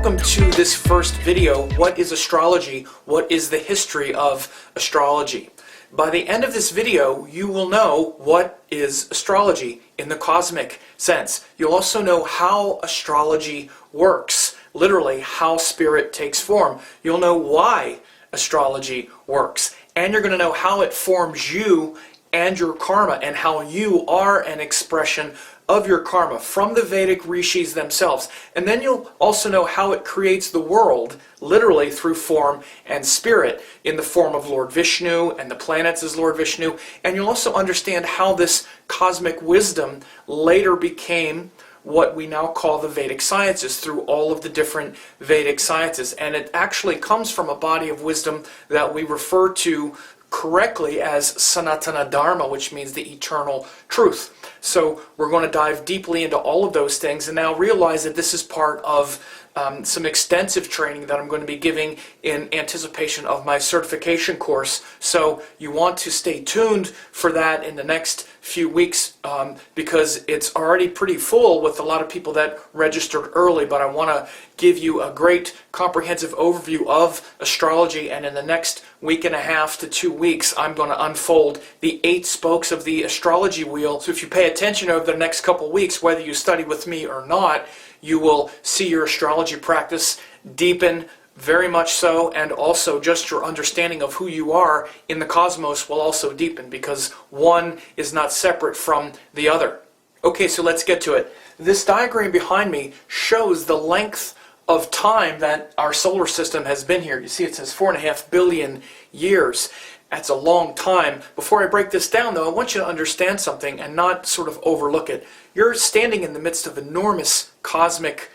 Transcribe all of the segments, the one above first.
welcome to this first video. What is astrology? What is the history of astrology? By the end of this video, you will know what is astrology in the cosmic sense. You'll also know how astrology works, literally how spirit takes form. You'll know why astrology works, and you're going to know how it forms you and your karma, and how you are an expression of your karma from the Vedic rishis themselves. And then you'll also know how it creates the world, literally through form and spirit, in the form of Lord Vishnu and the planets as Lord Vishnu. And you'll also understand how this cosmic wisdom later became what we now call the Vedic sciences, through all of the different Vedic sciences. And it actually comes from a body of wisdom that we refer to correctly as Sanatana Dharma, which means the eternal truth. So we're going to dive deeply into all of those things, and now realize that this is part of some extensive training that I'm going to be giving in anticipation of my certification course. So you want to stay tuned for that in the next few weeks, because it's already pretty full with a lot of people that registered early, but I want to give you a great comprehensive overview of astrology, and in the next week and a half to 2 weeks I'm going to unfold the 8 spokes of the astrology wheel. So if you pay attention over the next couple weeks, whether you study with me or not, you will see your astrology practice deepen very much so, and also just your understanding of who you are in the cosmos will also deepen, because one is not separate from the other. Okay, so let's get to it. This diagram behind me shows the length of time that our solar system has been here. You see it says 4.5 billion years. That's a long time. Before I break this down, though, I want you to understand something and not sort of overlook it. You're standing in the midst of enormous cosmic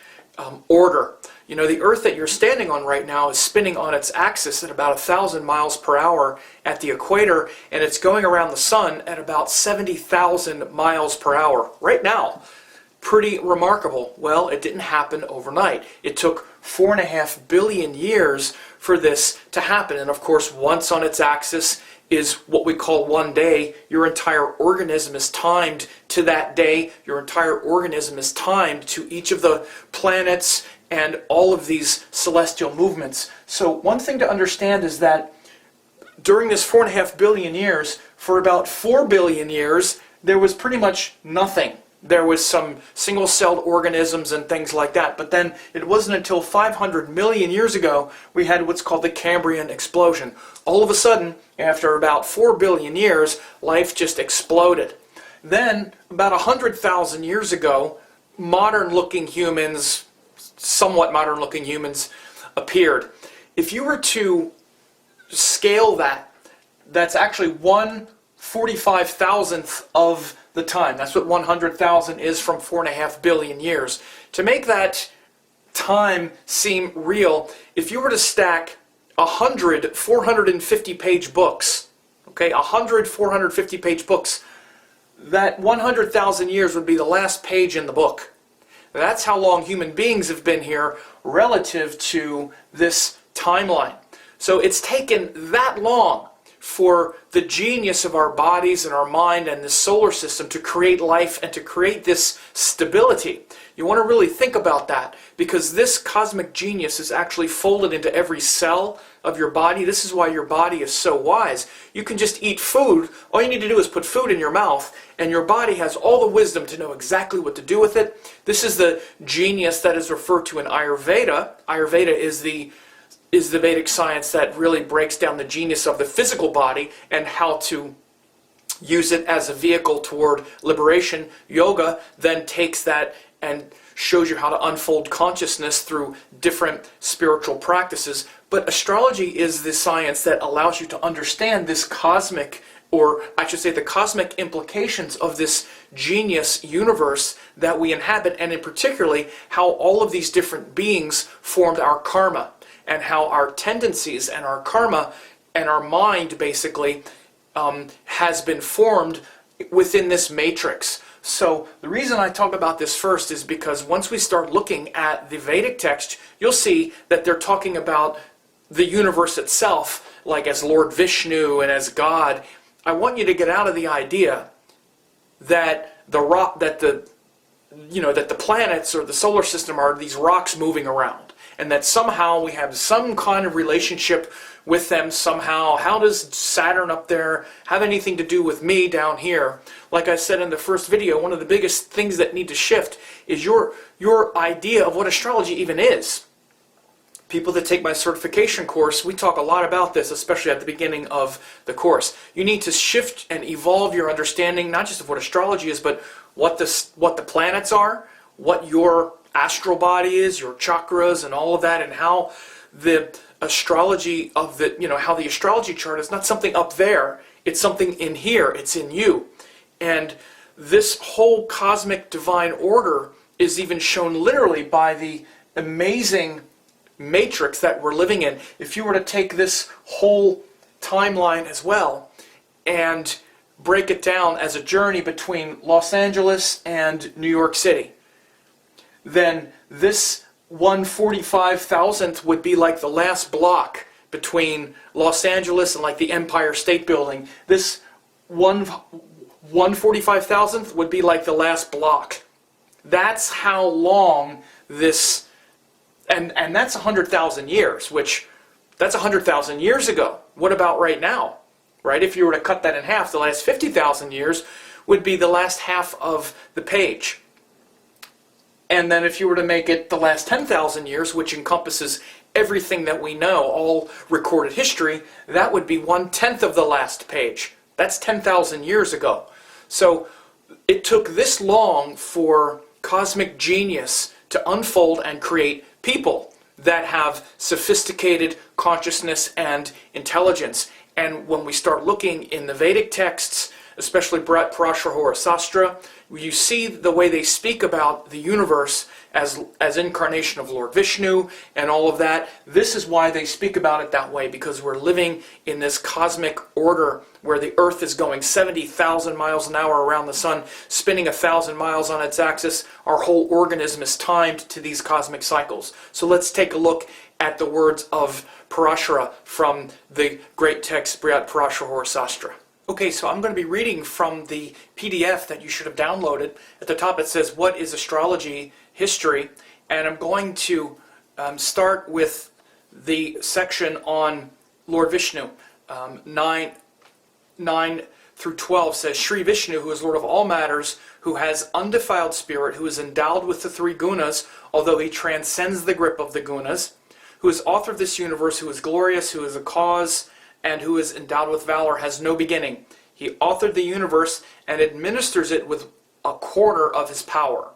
order. You know, the Earth that you're standing on right now is spinning on its axis at about 1,000 miles per hour at the equator, and it's going around the sun at about 70,000 miles per hour right now. Pretty remarkable. Well, it didn't happen overnight. It took 4.5 billion years for this to happen. And of course, once on its axis is what we call one day. Your entire organism is timed to that day. Your entire organism is timed to each of the planets and all of these celestial movements. So one thing to understand is that during this 4.5 billion years, for about 4 billion years, there was pretty much nothing. There was some single-celled organisms and things like that, but then it wasn't until 500 million years ago we had what's called the Cambrian explosion. All of a sudden, after about 4 billion years, life just exploded. Then, about 100,000 years ago, modern-looking humans, somewhat modern-looking humans, appeared. If you were to scale that, that's actually 1/45,000th of the time. That's what 100,000 is from 4.5 billion years. To make that time seem real, if you were to stack 100 450-page books, okay, 100 450-page books, that 100,000 years would be the last page in the book. That's how long human beings have been here relative to this timeline. So it's taken that long for the genius of our bodies and our mind and the solar system to create life and to create this stability. You want to really think about that, because this cosmic genius is actually folded into every cell of your body. This is why your body is so wise. You can just eat food. All you need to do is put food in your mouth, and your body has all the wisdom to know exactly what to do with it. This is the genius that is referred to in Ayurveda. Ayurveda is the Vedic science that really breaks down the genius of the physical body and how to use it as a vehicle toward liberation. Yoga then takes that and shows you how to unfold consciousness through different spiritual practices. But astrology is the science that allows you to understand this cosmic, or I should say the cosmic implications of this genius universe that we inhabit, and in particularly how all of these different beings formed our karma, and how our tendencies and our karma and our mind basically has been formed within this matrix. So the reason I talk about this first is because once we start looking at the Vedic text, you'll see that they're talking about the universe itself, like as Lord Vishnu and as God. I want you to get out of the idea that the planets or the solar system are these rocks moving around, and that somehow we have some kind of relationship with them somehow. How does Saturn up there have anything to do with me down here? Like I said in the first video, one of the biggest things that need to shift is your idea of what astrology even is. People that take my certification course, we talk a lot about this, especially at the beginning of the course. You need to shift and evolve your understanding, not just of what astrology is, but what the planets are, what your astral body is, your chakras and all of that, and how the astrology of the, how the astrology chart is not something up there, it's something in here, it's in you. And this whole cosmic divine order is even shown literally by the amazing matrix that we're living in. If you were to take this whole timeline as well and break it down as a journey between Los Angeles and New York City, then this 1/45,000th would be like the last block between Los Angeles and like the Empire State Building. This 1/45,000th would be like the last block. That's how long this, and that's 100,000 years, which that's 100,000 years ago. What about right now? Right? If you were to cut that in half, the last 50,000 years would be the last half of the page. And then if you were to make it the last 10,000 years, which encompasses everything that we know, all recorded history, that would be 1/10 of the last page. That's 10,000 years ago. So it took this long for cosmic genius to unfold and create people that have sophisticated consciousness and intelligence. And when we start looking in the Vedic texts, especially Bharat Parashara Sastra, you see the way they speak about the universe as incarnation of Lord Vishnu and all of that. This is why they speak about it that way, because we're living in this cosmic order where the Earth is going 70,000 miles an hour around the sun, spinning 1,000 miles on its axis. Our whole organism is timed to these cosmic cycles. So let's take a look at the words of Parashara from the great text Bharat Parashara Sastra. Okay, so I'm going to be reading from the PDF that you should have downloaded. At the top it says, "What is astrology history?" And I'm going to start with the section on Lord Vishnu. 9 through 12 says, "Sri Vishnu, who is Lord of all matters, who has undefiled spirit, who is endowed with the three gunas, although he transcends the grip of the gunas, who is author of this universe, who is glorious, who is a cause, and who is endowed with valor, has no beginning. He authored the universe and administers it with 1/4 of his power.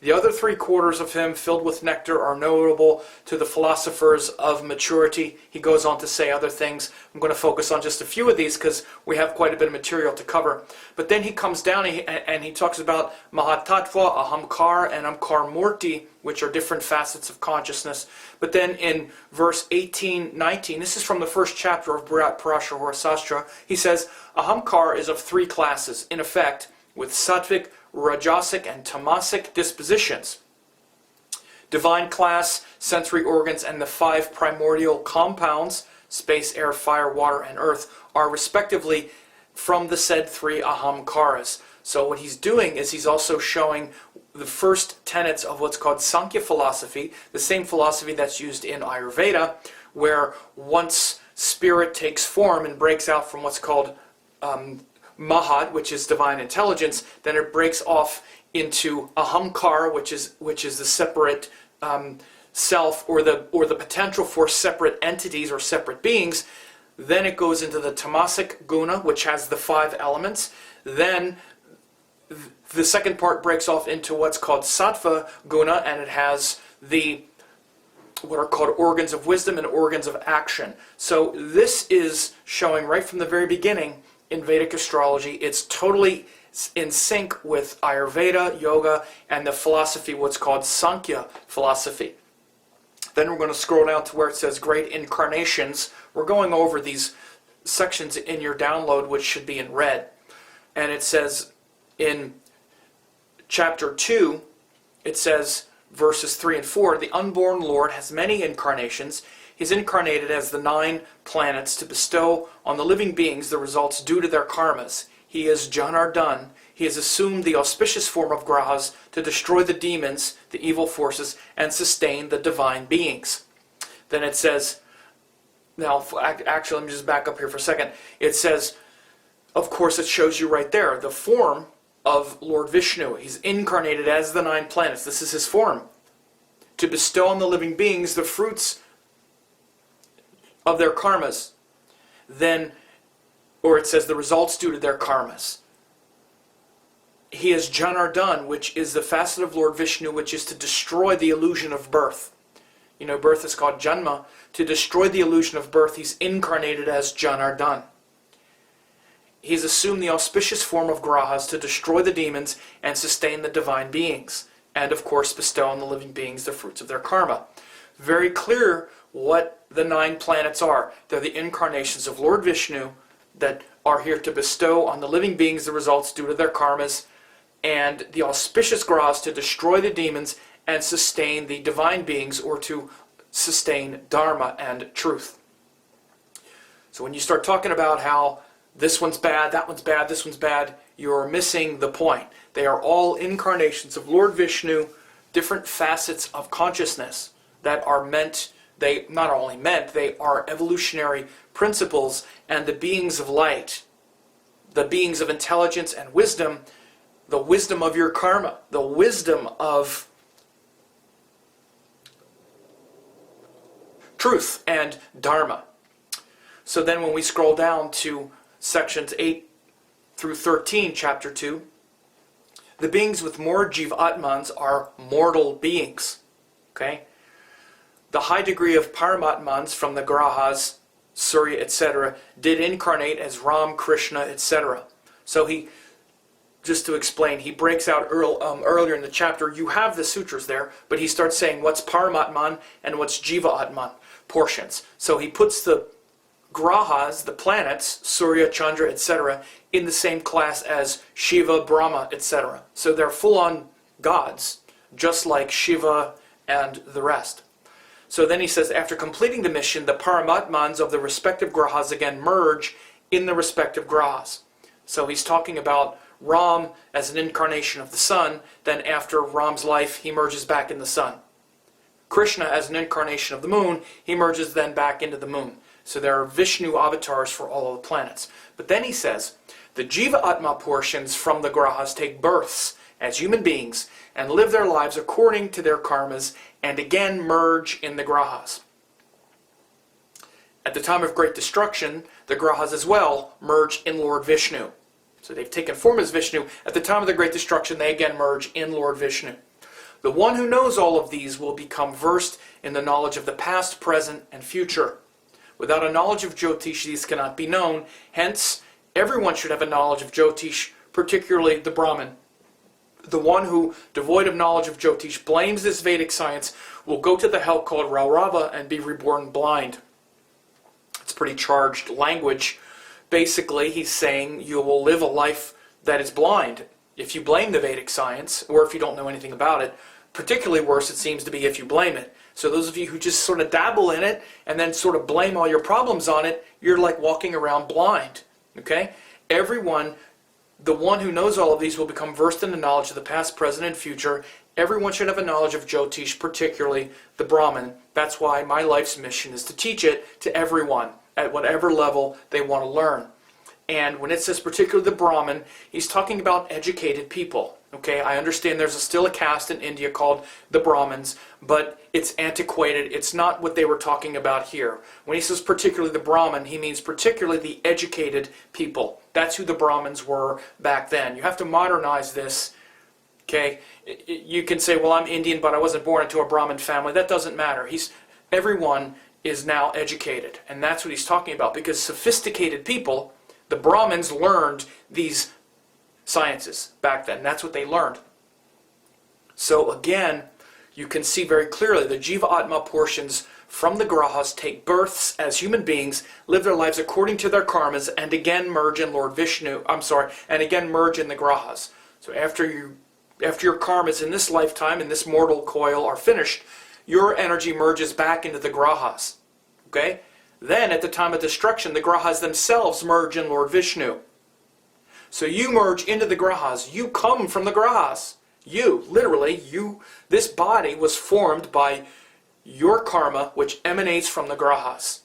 The other 3/4 of him, filled with nectar, are notable to the philosophers of maturity." He goes on to say other things. I'm going to focus on just a few of these because we have quite a bit of material to cover. But then he comes down and he talks about Mahatattva, Ahamkar, and Amkar Murti, which are different facets of consciousness. But then in verse 18, 19, this is from the first chapter of Bharat Parashara Sastra, he says, "Ahamkar is of 3 classes, in effect, with sattvic, rajasic, and tamasic dispositions. Divine class, sensory organs, and the 5 primordial compounds, space, air, fire, water, and earth, are respectively from the said 3 ahamkaras." So what he's doing is he's also showing the first tenets of what's called Sankhya philosophy, the same philosophy that's used in Ayurveda, where once spirit takes form and breaks out from what's called Mahad, which is divine intelligence, then it breaks off into Ahamkar, which is the separate self, or the potential for separate entities or separate beings. Then it goes into the Tamasic guna, which has the 5 elements. Then the second part breaks off into what's called Sattva guna, and it has what are called organs of wisdom and organs of action. So this is showing right from the very beginning in Vedic astrology. It's totally in sync with Ayurveda, yoga, and the philosophy, what's called Sankhya philosophy. Then we're going to scroll down to where it says Great Incarnations. We're going over these sections in your download, which should be in red. And it says in chapter 2, it says verses 3 and 4, "The unborn Lord has many incarnations. He's incarnated as the 9 planets to bestow on the living beings the results due to their karmas. He is Janardhan. He he has assumed the auspicious form of grahas to destroy the demons, the evil forces, and sustain the divine beings. Then it says, now actually let me just back up here for a second. It says, of course it shows you right there, the form of Lord Vishnu. He's incarnated as the 9 planets. This is his form. To bestow on the living beings the fruits of their karmas. Then, or it says the results due to their karmas. He is Janardhan, which is the facet of Lord Vishnu, which is to destroy the illusion of birth. You know, birth is called Janma. To destroy the illusion of birth, he's incarnated as Janardhan. He's assumed the auspicious form of grahas to destroy the demons and sustain the divine beings. And of course, bestow on the living beings the fruits of their karma. Very clear what the 9 planets are. They're the incarnations of Lord Vishnu that are here to bestow on the living beings the results due to their karmas, and the auspicious grahas to destroy the demons and sustain the divine beings, or to sustain dharma and truth. So when you start talking about how this one's bad, that one's bad, this one's bad, you're missing the point. They are all incarnations of Lord Vishnu, different facets of consciousness that are meant, they not only meant, they are evolutionary principles, and the beings of light, the beings of intelligence and wisdom, the wisdom of your karma, the wisdom of truth and dharma. So then when we scroll down to sections 8 through 13, chapter 2, the beings with more jiva-atmans are mortal beings. Okay? The high degree of paramatmans from the grahas, Surya, etc., did incarnate as Ram, Krishna, etc. So he, just to explain, he breaks out earlier in the chapter, you have the sutras there, but he starts saying what's paramatman and what's jiva-atman portions. So he puts the grahas, the planets, Surya, Chandra, etc., in the same class as Shiva, Brahma, etc. So they're full-on gods, just like Shiva and the rest. So then he says, after completing the mission, the paramatmans of the respective grahas again merge in the respective grahas. So he's talking about Ram as an incarnation of the sun, then after Ram's life, he merges back in the sun. Krishna as an incarnation of the moon, he merges then back into the moon. So there are Vishnu avatars for all of the planets. But then he says, the Jiva Atma portions from the grahas take births as human beings and live their lives according to their karmas and again merge in the grahas. At the time of great destruction, the grahas as well merge in Lord Vishnu. So they've taken form as Vishnu. At the time of the great destruction, they again merge in Lord Vishnu. The one who knows all of these will become versed in the knowledge of the past, present, and future. Without a knowledge of Jyotish, these cannot be known. Hence, everyone should have a knowledge of Jyotish, particularly the Brahmin. The one who, devoid of knowledge of Jyotish, blames this Vedic science will go to the hell called Raurava and be reborn blind. It's pretty charged language. Basically, he's saying you will live a life that is blind if you blame the Vedic science, or if you don't know anything about it. Particularly worse, it seems to be if you blame it. So those of you who just sort of dabble in it and then sort of blame all your problems on it, you're like walking around blind. Okay? Everyone, the one who knows all of these will become versed in the knowledge of the past, present, and future. Everyone should have a knowledge of Jyotish, particularly the Brahmin. That's why my life's mission is to teach it to everyone at whatever level they want to learn. And when it says particularly the Brahmin, he's talking about educated people. Okay, I understand there's still a caste in India called the Brahmins, but it's antiquated. It's not what they were talking about here. When he says particularly the Brahmin, he means particularly the educated people. That's who the Brahmins were back then. You have to modernize this. Okay, you can say, well, I'm Indian, but I wasn't born into a Brahmin family. That doesn't matter. Everyone is now educated, and that's what he's talking about, because sophisticated people, the Brahmins, learned these sciences back then. That's what they learned. So again, you can see very clearly the Jiva Atma portions from the grahas take births as human beings, live their lives according to their karmas, and again merge in Lord Vishnu. And again merge in the grahas. So after your karmas in this lifetime, in this mortal coil, are finished, your energy merges back into the grahas. Okay? Then at the time of destruction, the grahas themselves merge in Lord Vishnu. So you merge into the grahas. You come from the grahas. You, literally, this body was formed by your karma, which emanates from the grahas.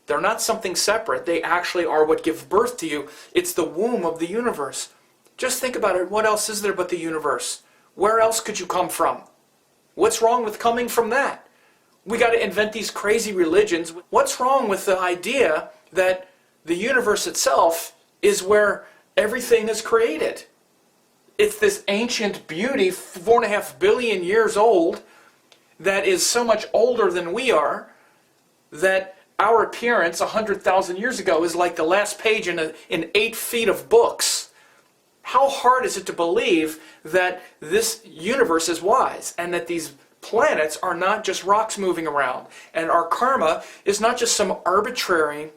They're not something separate. They actually are what give birth to you. It's the womb of the universe. Just think about it. What else is there but the universe? Where else could you come from? What's wrong with coming from that? We got to invent these crazy religions. What's wrong with the idea that the universe itself is where everything is created? It's this ancient beauty, 4.5 billion years old, that is so much older than we are, that our appearance 100,000 years ago is like the last page in 8 feet of books. How hard is it to believe that this universe is wise and that these planets are not just rocks moving around and our karma is not just some arbitrary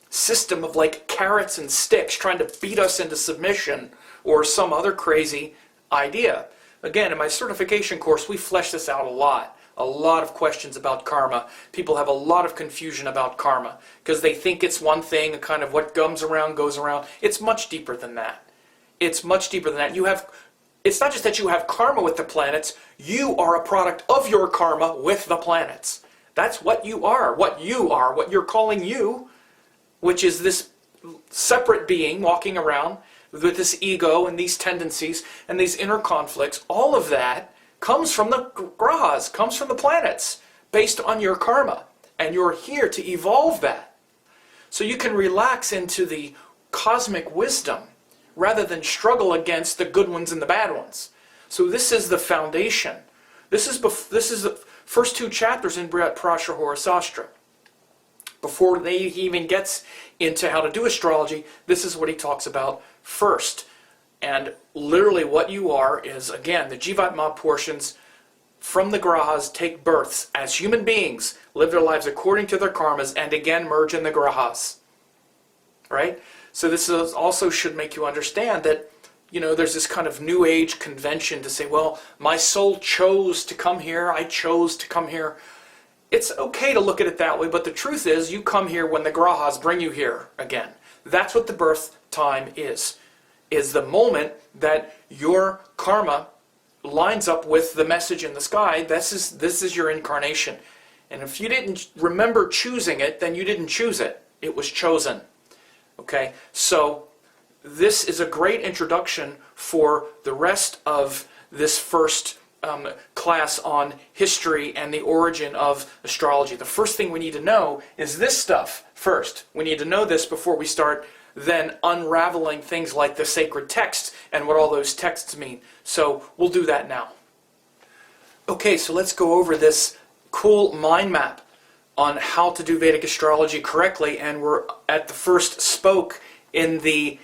system of like carrots and sticks trying to beat us into submission or some other crazy idea? Again, in my certification course, we flesh this out a lot. A lot of questions about karma. People have a lot of confusion about karma because they think it's one thing, kind of what comes around goes around. It's much deeper than that. It's much deeper than that. It's not just that you have karma with the planets, you are a product of your karma with the planets. That's what you are, what you're calling you, which is this separate being walking around with this ego and these tendencies and these inner conflicts. All of that comes from the grahas, comes from the planets, based on your karma. And you're here to evolve that. So you can relax into the cosmic wisdom rather than struggle against the good ones and the bad ones. So this is the foundation. This is the first 2 chapters in Parashara Sastra. Before he even gets into how to do astrology, this is what he talks about first. And literally what you are is, again, the Jivatma portions from the grahas take births as human beings, live their lives according to their karmas, and again merge in the grahas. Right? So this also should make you understand that, there's this kind of new age convention to say, well, my soul chose to come here, I chose to come here. It's okay to look at it that way, but the truth is you come here when the grahas bring you here again. That's what the birth time is the moment that your karma lines up with the message in the sky. This is your incarnation. And if you didn't remember choosing it, then you didn't choose it. It was chosen. Okay? So this is a great introduction for the rest of this first class on history and the origin of astrology. The first thing we need to know is this stuff first. We need to know this before we start then unraveling things like the sacred texts and what all those texts mean. So we'll do that now. Okay, so let's go over this cool mind map on how to do Vedic astrology correctly, and we're at the first spoke in the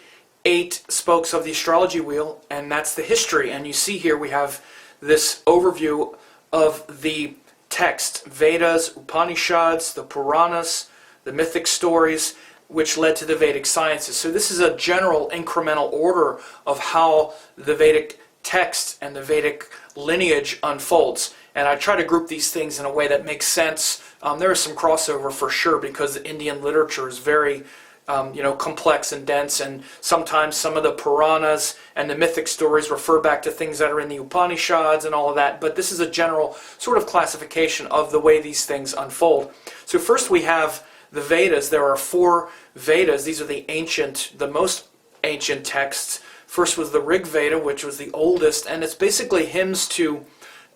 8 spokes of the astrology wheel, and that's the history. And you see here we have this overview of the text, Vedas, Upanishads, the Puranas, the mythic stories, which led to the Vedic sciences. So this is a general incremental order of how the Vedic text and the Vedic lineage unfolds. And I try to group these things in a way that makes sense. There is some crossover for sure because Indian literature is very complex and dense, and sometimes some of the Puranas and the mythic stories refer back to things that are in the Upanishads and all of that. But this is a general sort of classification of the way these things unfold. So first we have the Vedas. There are 4 Vedas. These are the most ancient texts. First was the Rig Veda, which was the oldest, and it's basically hymns to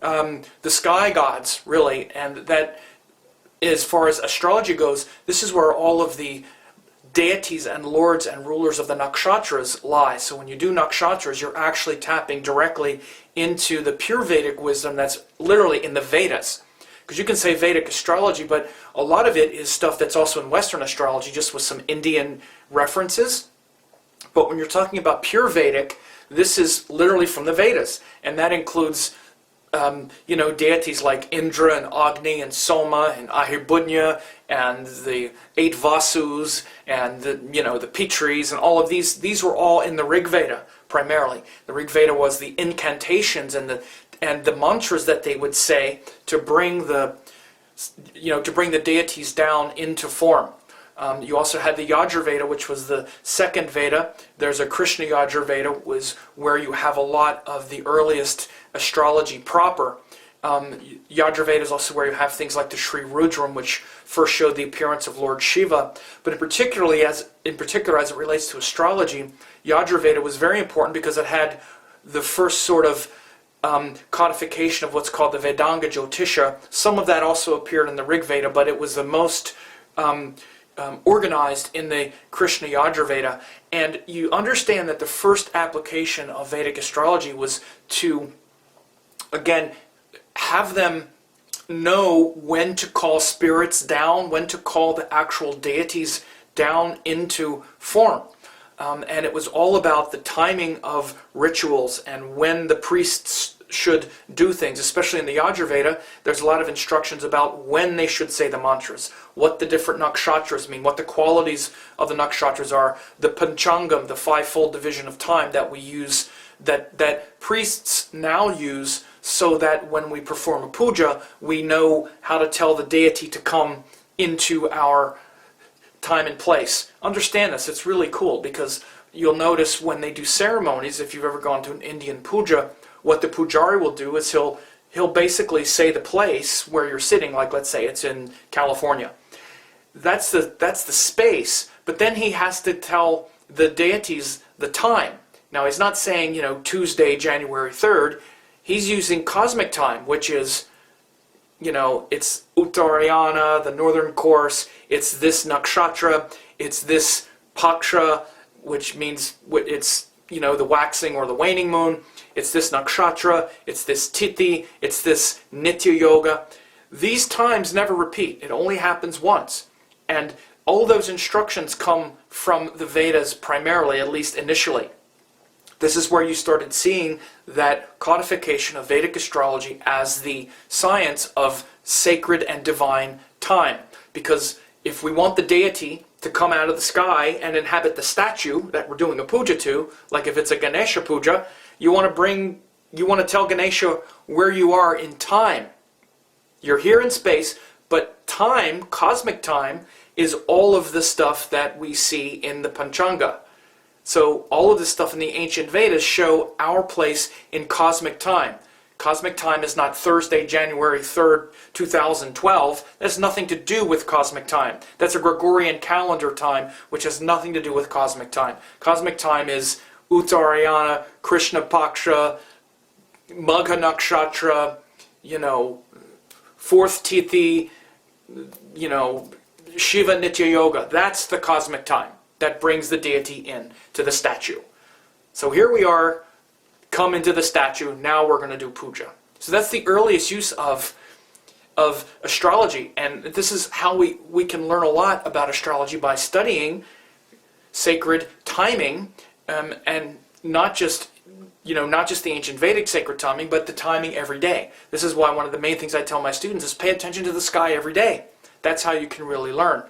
the sky gods, really. And that, as far as astrology goes, this is where all of the deities and lords and rulers of the nakshatras lie. So when you do nakshatras, you're actually tapping directly into the pure Vedic wisdom that's literally in the Vedas. Because you can say Vedic astrology, but a lot of it is stuff that's also in Western astrology, just with some Indian references. But when you're talking about pure Vedic, this is literally from the Vedas. And that includes, deities like Indra and Agni and Soma and Ahirbunya and the 8 Vasus and the Pitris and all of these. These were all in the Rig Veda primarily. The Rig Veda was the incantations and the mantras that they would say to bring the deities down into form. You also had the Yajurveda, which was the second Veda. There's a Krishna Yajurveda, was where you have a lot of the earliest astrology proper. Yajurveda is also where you have things like the Sri Rudram, which first showed the appearance of Lord Shiva. But in particular, as it relates to astrology, Yajurveda was very important because it had the first sort of codification of what's called the Vedanga Jyotisha. Some of that also appeared in the Rig Veda, but it was the most organized in the Krishna Yajurveda. And you understand that the first application of Vedic astrology was to, again, have them know when to call spirits down, when to call the actual deities down into form. And it was all about the timing of rituals and when the priests should do things, especially in the Yajurveda. There's a lot of instructions about when they should say the mantras, what the different nakshatras mean, what the qualities of the nakshatras are, the panchangam, the fivefold division of time that we use, that priests now use, so that when we perform a puja, we know how to tell the deity to come into our time and place. Understand this, it's really cool, because you'll notice when they do ceremonies, if you've ever gone to an Indian puja, what the pujari will do is he'll basically say the place where you're sitting, like let's say it's in California. That's the space, but then he has to tell the deities the time. Now he's not saying, Tuesday, January 3rd, he's using cosmic time, which is, it's Uttarayana, the northern course, it's this nakshatra, it's this paksha, which means it's, the waxing or the waning moon, it's this nakshatra, it's this tithi, it's this nitya yoga. These times never repeat, it only happens once. And all those instructions come from the Vedas primarily, at least initially. This is where you started seeing that codification of Vedic astrology as the science of sacred and divine time. Because if we want the deity to come out of the sky and inhabit the statue that we're doing a puja to, like if it's a Ganesha puja, you want to tell Ganesha where you are in time. You're here in space, but time, cosmic time, is all of the stuff that we see in the Panchanga. So all of this stuff in the ancient Vedas show our place in cosmic time. Cosmic time is not Thursday, January 3rd, 2012. That has nothing to do with cosmic time. That's a Gregorian calendar time, which has nothing to do with cosmic time. Cosmic time is Uttarayana, Krishna Paksha, Magha Nakshatra, fourth Tithi, Shiva Nitya Yoga. That's the cosmic time that brings the deity in to the statue. So here we are, come into the statue, now we're going to do puja. So that's the earliest use of astrology, and this is how we can learn a lot about astrology, by studying sacred timing, and not just the ancient Vedic sacred timing, but the timing every day. This is why one of the main things I tell my students is pay attention to the sky every day. That's how you can really learn.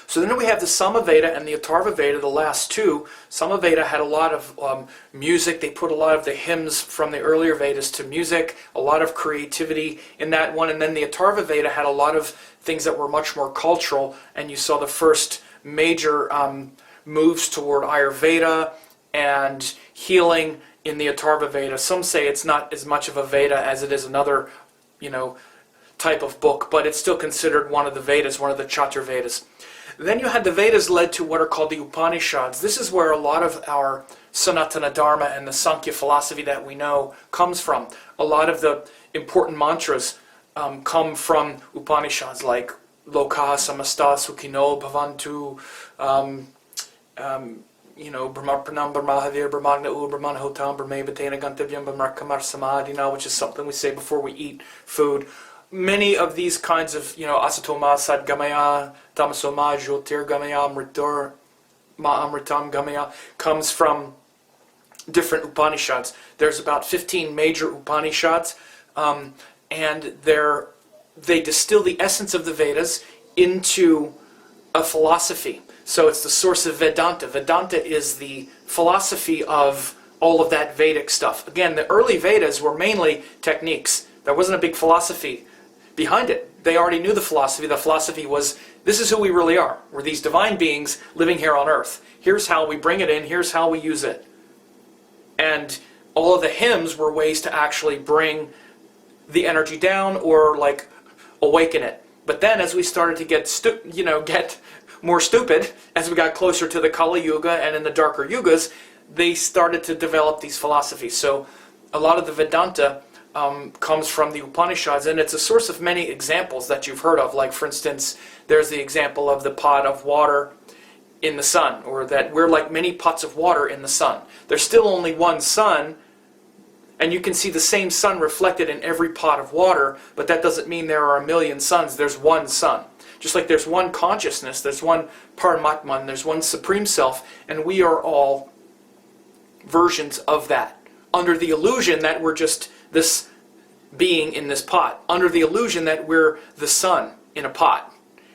So then we have the Samaveda and the Atharva Veda, the last two. Samaveda had a lot of music. They put a lot of the hymns from the earlier Vedas to music, a lot of creativity in that one. And then the Atharva Veda had a lot of things that were much more cultural, and you saw the first major moves toward Ayurveda and healing in the Atharva Veda. Some say it's not as much of a Veda as it is another, type of book, but it's still considered one of the Vedas, one of the Chaturvedas. Then you had the Vedas led to what are called the Upanishads. This is where a lot of our Sanatana Dharma and the Sankhya philosophy that we know comes from. A lot of the important mantras come from Upanishads, like Loka Samasta Sukhino Bhavantu, Brahmapranam Brahmahavir Brahmagna U Brahmanahotam Brahmavatena Gantavyam Brahmakamar Samadhina, which is something we say before we eat food. Many of these kinds of, Asatoma Sadgamaya, Tamasoma Jyotirgamaya, Amritor Ma'amritam Gamaya, comes from different Upanishads. There's about 15 major Upanishads, and they distill the essence of the Vedas into a philosophy. So it's the source of Vedanta. Vedanta is the philosophy of all of that Vedic stuff. Again, the early Vedas were mainly techniques. There wasn't a big philosophy behind it. They already knew the philosophy. The philosophy was this is who we really are. We're these divine beings living here on earth. Here's how we bring it in, here's how we use it. And all of the hymns were ways to actually bring the energy down or like awaken it. But then as we started to get more stupid, as we got closer to the Kali Yuga and in the darker yugas, they started to develop these philosophies. So a lot of the Vedanta comes from the Upanishads, and it's a source of many examples that you've heard of. Like, for instance, there's the example of the pot of water in the sun, or that we're like many pots of water in the sun. There's still only one sun, and you can see the same sun reflected in every pot of water, but that doesn't mean there are a million suns. There's one sun. Just like there's one consciousness, there's one Paramatman, there's one Supreme Self, and we are all versions of that, under the illusion that we're just this being in this pot, under the illusion that we're the sun in a pot.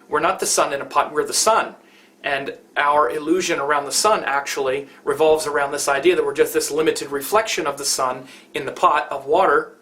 We're not the sun in a pot, we're the sun. And our illusion around the sun actually revolves around this idea that we're just this limited reflection of the sun in the pot of water,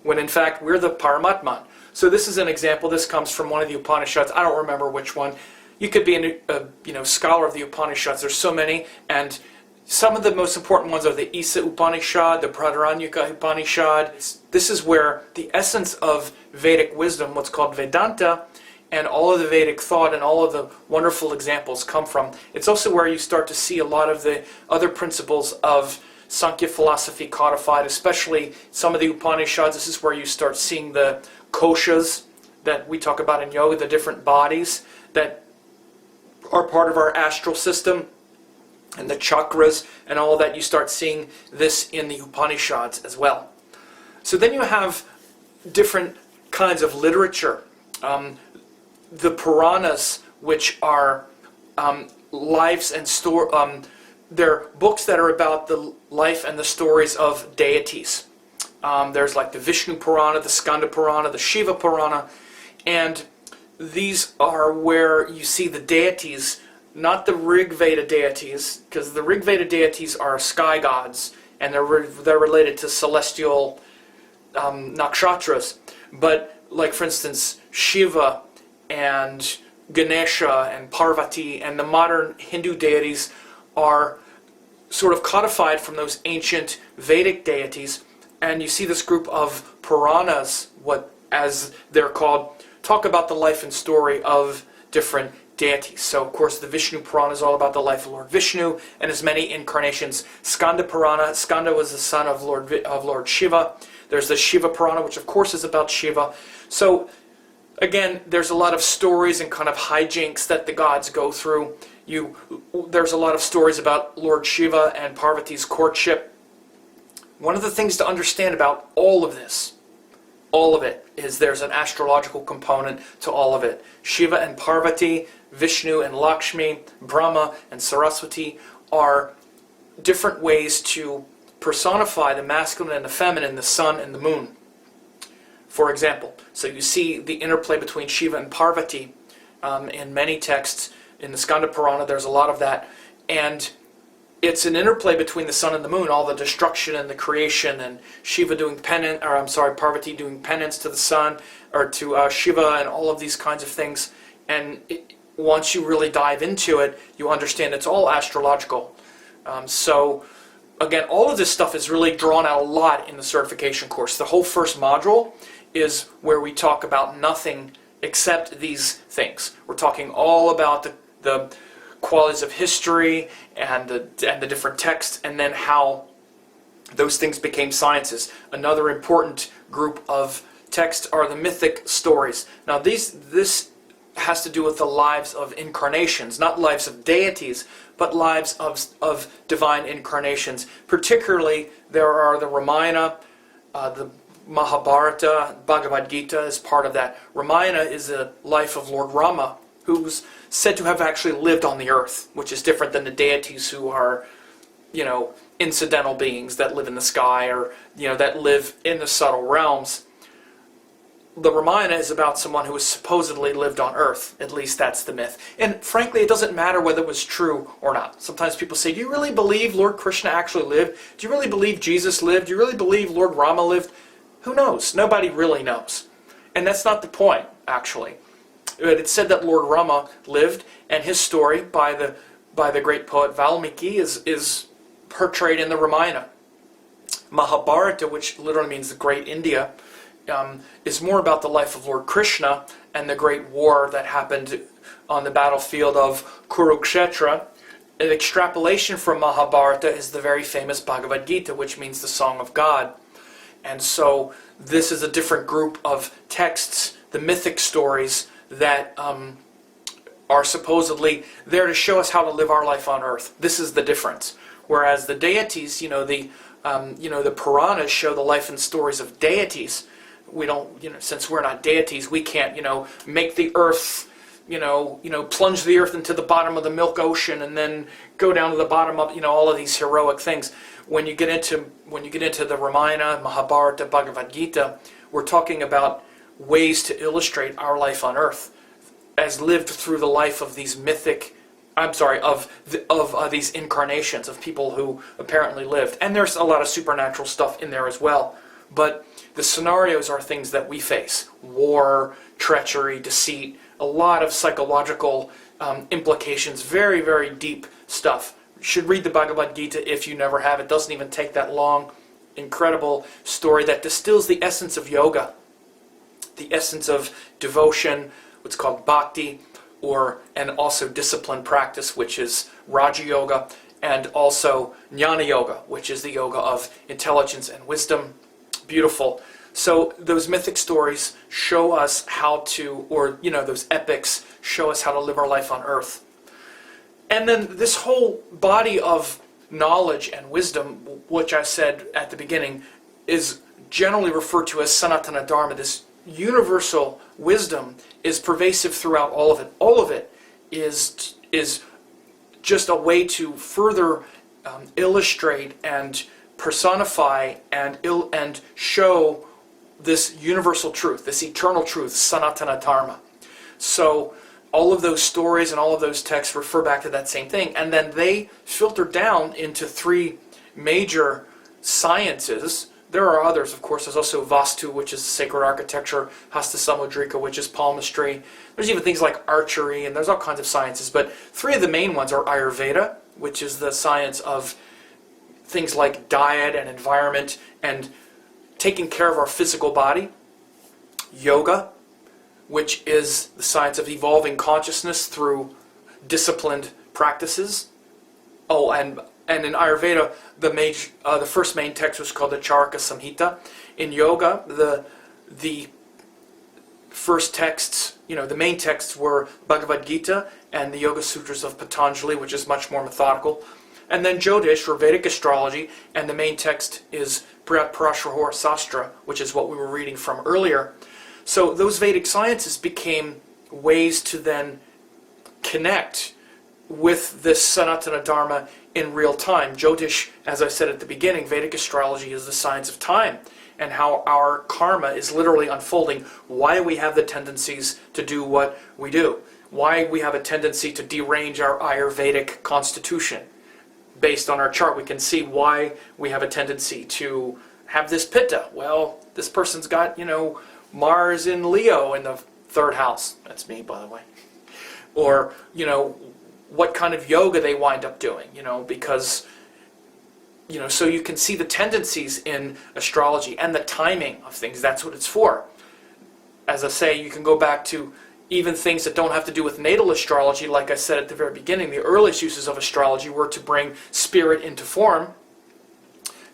when in fact we're the Paramatman. So this is an example. This comes from one of the Upanishads. I don't remember which one. You could be a scholar of the Upanishads. There's so many, and some of the most important ones are the Isa Upanishad, the Pradaranyaka Upanishad. This is where the essence of Vedic wisdom, what's called Vedanta, and all of the Vedic thought and all of the wonderful examples come from. It's also where you start to see a lot of the other principles of Sankhya philosophy codified, especially some of the Upanishads. This is where you start seeing the koshas that we talk about in yoga, the different bodies that are part of our astral system, and the chakras and all that. You start seeing this in the Upanishads as well. So then you have different kinds of literature. The Puranas, which are lives and they're books that are about the life and the stories of deities. There's like the Vishnu Purana, the Skanda Purana, the Shiva Purana, and these are where you see the deities, not the Rig Veda deities, because the Rig Veda deities are sky gods, and they're related to celestial nakshatras. But like, for instance, Shiva and Ganesha and Parvati and the modern Hindu deities are sort of codified from those ancient Vedic deities. And you see this group of Puranas, as they're called, talk about the life and story of different deities. So, of course, the Vishnu Purana is all about the life of Lord Vishnu and his many incarnations. Skanda Purana, Skanda was the son of Lord Shiva. There's the Shiva Purana, which of course is about Shiva. So, again, there's a lot of stories and kind of hijinks that the gods go through. There's a lot of stories about Lord Shiva and Parvati's courtship. One of the things to understand about all of this, all of it, is there's an astrological component to all of it. Shiva and Parvati, Vishnu and Lakshmi, Brahma and Saraswati are different ways to personify the masculine and the feminine, the sun and the moon. For example, so you see the interplay between Shiva and Parvati in many texts. In the Skanda Purana, there's a lot of that. And it's an interplay between the sun and the moon, all the destruction and the creation, and Shiva doing penance, or I'm sorry, Parvati doing penance to the sun, or to Shiva, and all of these kinds of things. And once you really dive into it, you understand it's all astrological. So, again, all of this stuff is really drawn out a lot in the certification course. The whole first module is where we talk about nothing except these things. We're talking all about the qualities of history and the different texts, and then how those things became sciences. Another important group of texts are the mythic stories. Now this has to do with the lives of incarnations, not lives of deities, but lives of divine incarnations. Particularly, there are the Ramayana, the Mahabharata, Bhagavad Gita is part of that. Ramayana is the life of Lord Rama, who's said to have actually lived on the earth, which is different than the deities who are, incidental beings that live in the sky, or, that live in the subtle realms. The Ramayana is about someone who has supposedly lived on earth. At least that's the myth. And frankly, it doesn't matter whether it was true or not. Sometimes people say, do you really believe Lord Krishna actually lived? Do you really believe Jesus lived? Do you really believe Lord Rama lived? Who knows? Nobody really knows. And that's not the point, actually. But it's said that Lord Rama lived, and his story by the great poet Valmiki is portrayed in the Ramayana. Mahabharata, which literally means the Great India, is more about the life of Lord Krishna and the great war that happened on the battlefield of Kurukshetra. An extrapolation from Mahabharata is the very famous Bhagavad Gita, which means the Song of God. And so this is a different group of texts, the mythic stories that are supposedly there to show us how to live our life on earth. This is the difference. Whereas the deities, the Puranas show the life and stories of deities. We don't, since we're not deities, we can't, make the earth, plunge the earth into the bottom of the milk ocean and then go down to the bottom of, all of these heroic things. When you get into the Ramayana, Mahabharata, Bhagavad Gita, we're talking about ways to illustrate our life on earth as lived through the life of these these incarnations of people who apparently lived. And there's a lot of supernatural stuff in there as well. But the scenarios are things that we face. War, treachery, deceit, a lot of psychological implications, very, very deep stuff. You should read the Bhagavad Gita if you never have. It doesn't even take that long. Incredible story that distills the essence of yoga, the essence of devotion, what's called bhakti, and also disciplined practice, which is Raja Yoga, and also Jnana Yoga, which is the yoga of intelligence and wisdom. Beautiful. So those mythic stories show us how to, those epics show us how to live our life on earth. And then this whole body of knowledge and wisdom, which I said at the beginning, is generally referred to as Sanatana Dharma. This universal wisdom is pervasive throughout all of it. All of it is just a way to further illustrate and personify and show this universal truth, this eternal truth, Sanatana Dharma. So all of those stories and all of those texts refer back to that same thing, and then they filter down into three major sciences. There are others, of course. There's also Vastu, which is sacred architecture, Hasta Samudrika, which is palmistry. There's even things like archery, and there's all kinds of sciences. But three of the main ones are Ayurveda, which is the science of things like diet and environment and taking care of our physical body. Yoga, which is the science of evolving consciousness through disciplined practices. Oh, and in Ayurveda, the first main text was called the Charaka Samhita. In yoga, the first texts, the main texts were Bhagavad Gita and the Yoga Sutras of Patanjali, which is much more methodical. And then Jyotish, or Vedic astrology, and the main text is Brihat Parashara Sastra, which is what we were reading from earlier. So those Vedic sciences became ways to then connect with this Sanatana Dharma in real time. Jyotish, as I said at the beginning, Vedic astrology is the science of time and how our karma is literally unfolding, why we have the tendencies to do what we do, why we have a tendency to derange our Ayurvedic constitution. Based on our chart, we can see why we have a tendency to have this pitta. Well, this person's got, Mars in Leo in the third house. That's me, by the way. Or, what kind of yoga they wind up doing, because, so you can see the tendencies in astrology and the timing of things. That's what it's for. As I say, you can go back to even things that don't have to do with natal astrology. Like I said at the very beginning, the earliest uses of astrology were to bring spirit into form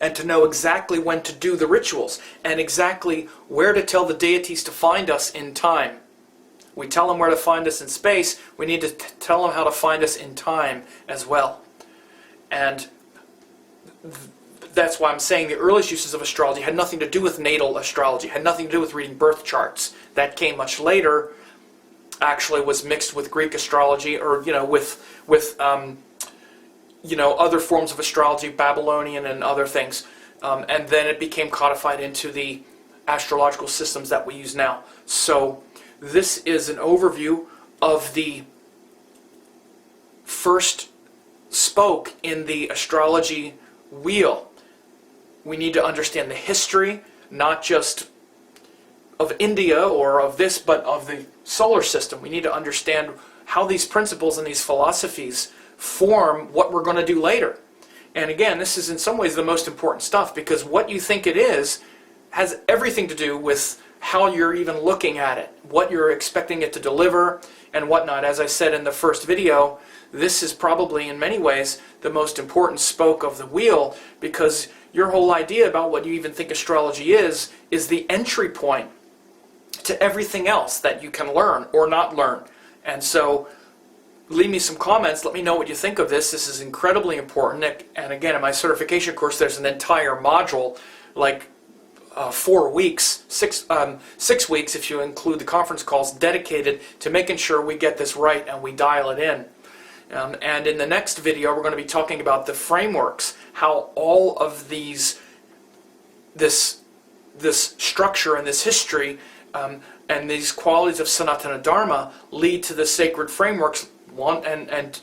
and to know exactly when to do the rituals and exactly where to tell the deities to find us in time. We tell them where to find us in space, we need to tell them how to find us in time as well. And that's why I'm saying the earliest uses of astrology had nothing to do with natal astrology, had nothing to do with reading birth charts. That came much later, actually was mixed with Greek astrology, or with other forms of astrology, Babylonian and other things, and then it became codified into the astrological systems that we use now. So this is an overview of the first spoke in the astrology wheel. We need to understand the history, not just India or of this, but of the solar system. We need to understand how these principles and these philosophies form what we're going to do later. And again, this is in some ways the most important stuff, because what you think it is has everything to do with how you're even looking at it, what you're expecting it to deliver, and whatnot. As I said in the first video, this is probably in many ways the most important spoke of the wheel, because your whole idea about what you even think astrology is the entry point to everything else that you can learn or not learn. And so leave me some comments, let me know what you think of this. This is incredibly important. And again, in my certification course, there's an entire module, like 4 weeks, 6 weeks if you include the conference calls, dedicated to making sure we get this right and we dial it in. And in the next video, we're going to be talking about the frameworks, how all of this structure and this history and these qualities of Sanatana Dharma lead to the sacred frameworks. And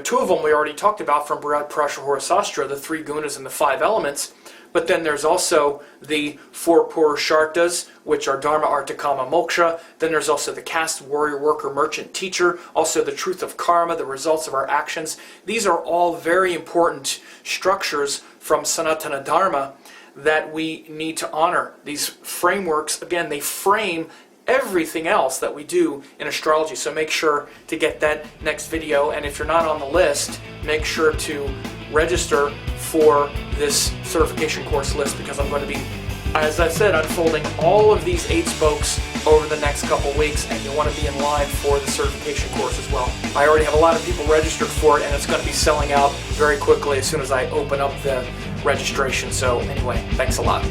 two of them we already talked about from Brihat Parashara Sastra, the 3 gunas and the 5 elements. But then there's also the 4 Purusharthas, which are Dharma, Artha, Kama, Moksha. Then there's also the caste, warrior, worker, merchant, teacher. Also the truth of karma, the results of our actions. These are all very important structures from Sanatana Dharma that we need to honor. These frameworks, again, they frame everything else that we do in astrology. So make sure to get that next video. And if you're not on the list, make sure to register for this certification course list, because I'm going to be, as I said, unfolding all of these 8 spokes over the next couple weeks, and you'll want to be in line for the certification course as well. I already have a lot of people registered for it, and it's going to be selling out very quickly as soon as I open up the registration. So anyway, thanks a lot.